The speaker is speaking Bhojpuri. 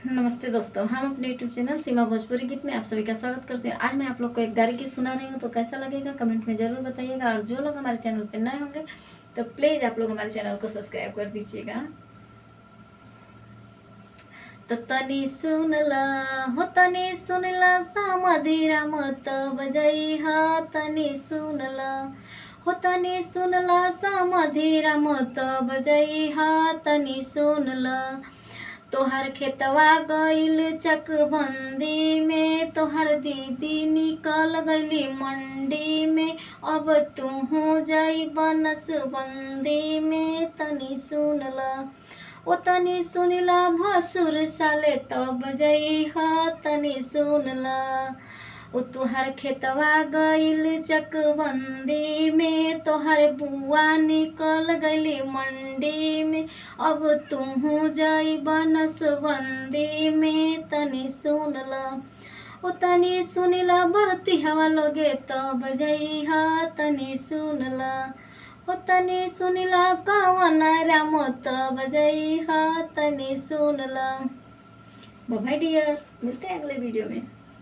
नमस्ते दोस्तों, हम अपने यूट्यूब चैनल सीमा भोजपुरी गीत में आप सभी का स्वागत करते हैं। आज मैं आप लोग को एक गारी गीत सुना रही हूँ, तो कैसा लगेगा कमेंट में ज़रूर बताइएगा। और जो लोग हमारे चैनल पर नए होंगे तो प्लीज़ आप लोग हमारे चैनल को सब्सक्राइब कर दीजिएगा। तो तनी सुनला हो, तनी सुनला सामधीरा मत बजैहा। तनी सुनला हो, तनी सुनला सामधीरा मत बजैहा। तनी सुनला तोहर खेतवा गईल चकबंदी में, तोहर दीदी निकल गईली मंडी में। अब तू हो जाई बनसबंदी में। तनी सुनला ओ, तनी सुनला भसुर साले तब जइहा। तनी सुनला ओ, तुहर खेतवा गईल चकबंदी में, तोहर बुआ निकल गईली मंडी में। अब तू जाई बनसबंदी में। तनी सुनला ओ, तनी सुनला बरती हवा लगे तब जइहा। तनी सुनला ओ, तनी सुनला कवन राम तब जइहा। तनी सुनला। बाय डियर, मिलते हैं अगले वीडियो में।